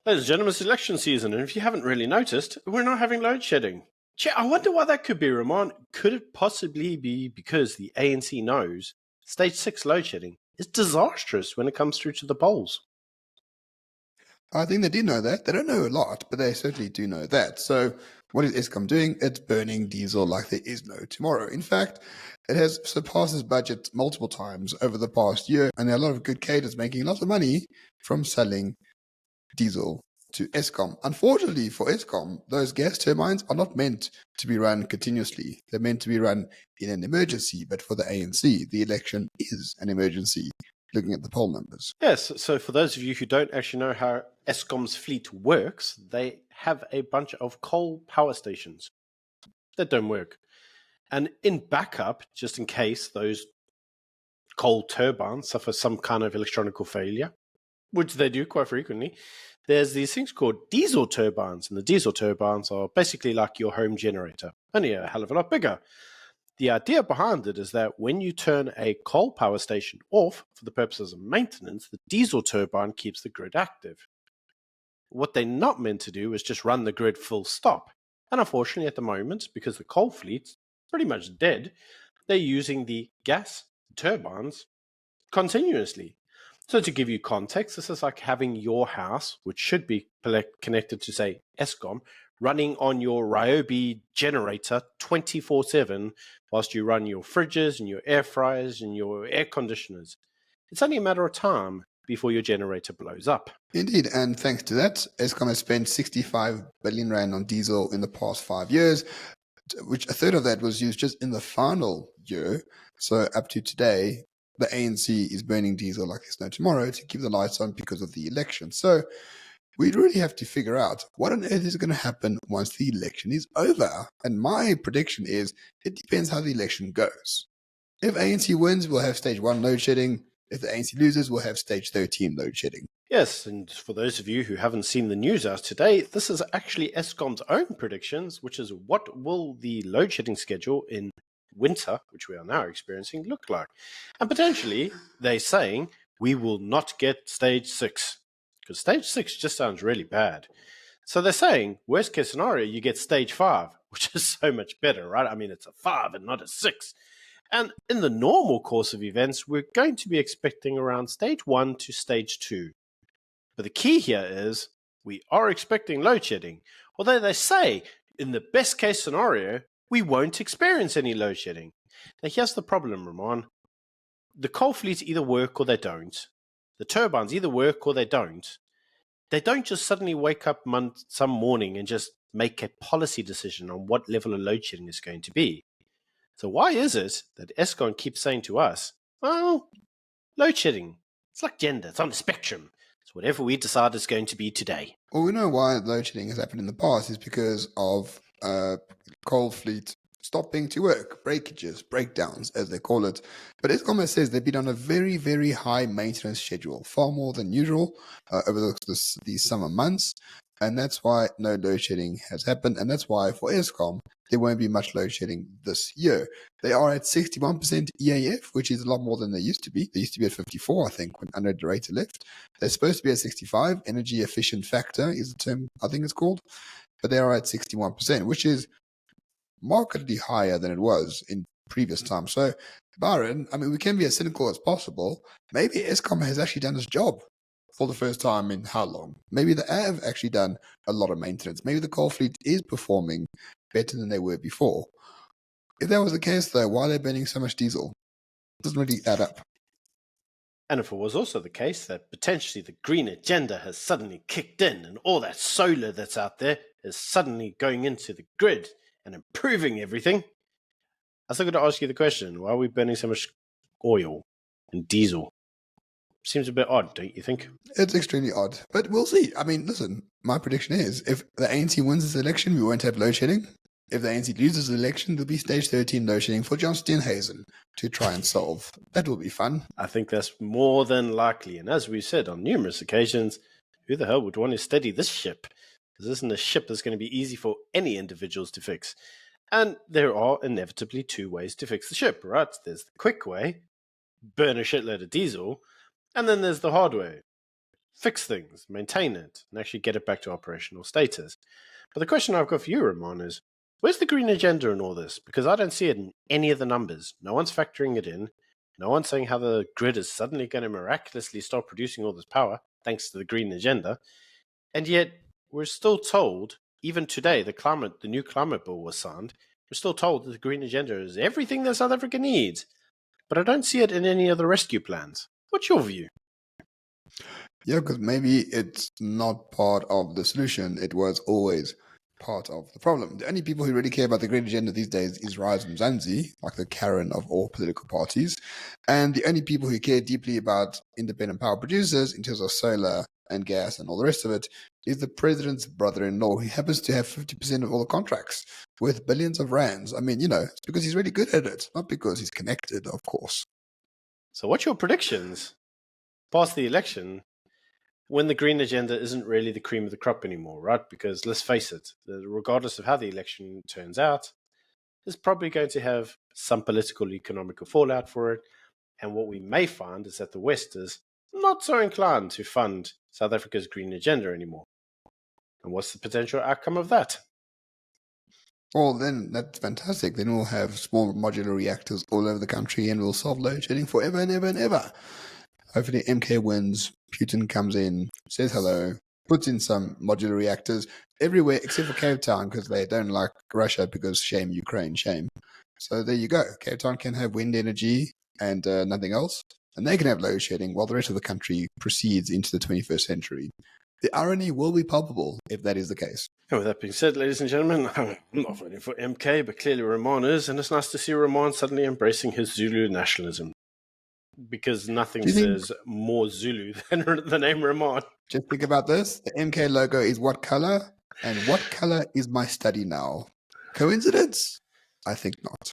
Ladies and gentlemen, it's election season, and if you haven't really noticed, we're not having load shedding. I wonder why that could be, Ramon. Could it possibly be because the ANC knows stage 6 load shedding is disastrous when it comes through to the polls? I think they do know that. They don't know a lot, but they certainly do know that. So what is Eskom doing? It's burning diesel like there is no tomorrow. In fact, it has surpassed its budget multiple times over the past year, and there are a lot of good cadres making lots of money from selling diesel to Eskom. Unfortunately for Eskom, those gas turbines are not meant to be run continuously. They're meant to be run in an emergency, but for the ANC, the election is an emergency, looking at the poll numbers. Yes, so for those of you who don't actually know how Eskom's fleet works, they have a bunch of coal power stations that don't work. And in backup, just in case those coal turbines suffer some kind of electronical failure, which they do quite frequently, there's these things called diesel turbines. And the diesel turbines are basically like your home generator, only a hell of a lot bigger. The idea behind it is that when you turn a coal power station off for the purposes of maintenance, the diesel turbine keeps the grid active. What they're not meant to do is just run the grid full stop. And unfortunately, at the moment, because the coal fleet's pretty much dead, they're using the gas turbines continuously. So to give you context, this is like having your house, which should be connected to, say, Eskom, running on your Ryobi generator 24/7 whilst you run your fridges and your air fryers and your air conditioners. It's only a matter of time before your generator blows up. Indeed, and thanks to that, Eskom has spent 65 billion rand on diesel in the past 5 years, which a third of that was used just in the final year. So up to today, the ANC is burning diesel like there's no tomorrow to keep the lights on because of the election. So we really have to figure out what on earth is going to happen once the election is over. And my prediction is it depends how the election goes. If ANC wins, we'll have stage 1 load shedding. If the ANC loses, we'll have stage 13 load shedding. Yes, and for those of you who haven't seen the news as today, this is actually Eskom's own predictions, which is what will the load shedding schedule in winter, which we are now experiencing, look like. And potentially, they're saying we will not get stage 6, because stage 6 just sounds really bad. So they're saying, worst case scenario, you get stage 5, which is so much better, right? I mean, it's a 5 and not a 6. And in the normal course of events, we're going to be expecting around stage 1 to stage 2. But the key here is we are expecting load shedding, although they say in the best case scenario, we won't experience any load shedding. Now, here's the problem, Ramon. The coal fleets either work or they don't. The turbines either work or they don't. They don't just suddenly wake up some morning and just make a policy decision on what level of load shedding is going to be. So why is it that Eskom keeps saying to us, well, load shedding, it's like gender, it's on the spectrum. It's whatever we decide it's going to be today. Well, we know why load shedding has happened in the past is because of coal fleet stopping to work, breakages, breakdowns, as they call it. But Eskom says they've been on a very, very high maintenance schedule, far more than usual over these summer months. And that's why no load shedding has happened. And that's why for Eskom, there won't be much load shedding this year. They are at 61% EAF, which is a lot more than they used to be. They used to be at 54, I think, when under the rate left. They're supposed to be at 65. Energy efficient factor is the term I think it's called. But they are at 61%, which is markedly higher than it was in previous times. So, Byron, I mean, we can be as cynical as possible. Maybe Eskom has actually done its job for the first time in how long? Maybe they have actually done a lot of maintenance. Maybe the coal fleet is performing better than they were before. If that was the case, though, why are they burning so much diesel? It doesn't really add up. And if it was also the case that potentially the green agenda has suddenly kicked in and all that solar that's out there is suddenly going into the grid and improving everything, I still got to ask you the question, why are we burning so much oil and diesel? Seems a bit odd, don't you think? It's extremely odd, but we'll see. I mean, listen, my prediction is if the ANC wins this election, we won't have load shedding. If the ANC loses the election, there'll be stage 13 load shedding for Johnston and Hazen to try and solve. That will be fun. I think that's more than likely. And as we've said on numerous occasions, who the hell would want to steady this ship? Because this isn't a ship that's going to be easy for any individuals to fix. And there are inevitably two ways to fix the ship, right? There's the quick way, burn a shitload of diesel, and then there's the hard way. fix things, maintain it, and actually get it back to operational status. But the question I've got for you, Ramon, is where's the green agenda in all this? Because I don't see it in any of the numbers. No one's factoring it in. No one's saying how the grid is suddenly going to miraculously start producing all this power thanks to the green agenda. And yet we're still told, even today, the new climate bill was signed, we're still told that the green agenda is everything that South Africa needs. But I don't see it in any of the rescue plans. What's your view? Yeah, because maybe it's not part of the solution. It was always part of the problem. The only people who really care about the green agenda these days is Rise Mzansi, like the Karen of all political parties. And the only people who care deeply about independent power producers in terms of solar and gas and all the rest of it is the president's brother-in-law, who happens to have 50% of all the contracts with billions of rands. I mean, it's because he's really good at it, not because he's connected, of course. So what's your predictions past the election when the green agenda isn't really the cream of the crop anymore, right? Because let's face it, regardless of how the election turns out, it's probably going to have some political, economical fallout for it. And what we may find is that the West is not so inclined to fund South Africa's green agenda anymore. And what's the potential outcome of that? Well, then that's fantastic. Then we'll have small modular reactors all over the country and we'll solve load shedding forever and ever and ever. Hopefully MK wins, Putin comes in, says hello, puts in some modular reactors everywhere except for Cape Town because they don't like Russia because shame Ukraine, shame. So there you go. Cape Town can have wind energy and nothing else. And they can have load shedding while the rest of the country proceeds into the 21st century. The irony will be palpable if that is the case. And with that being said, ladies and gentlemen, I'm not voting for MK, but clearly Ramon is, and it's nice to see Ramon suddenly embracing his Zulu nationalism. Because nothing says more Zulu than the name Ramon. Just think about this. The MK logo is what color? And what color is my study now? Coincidence? I think not.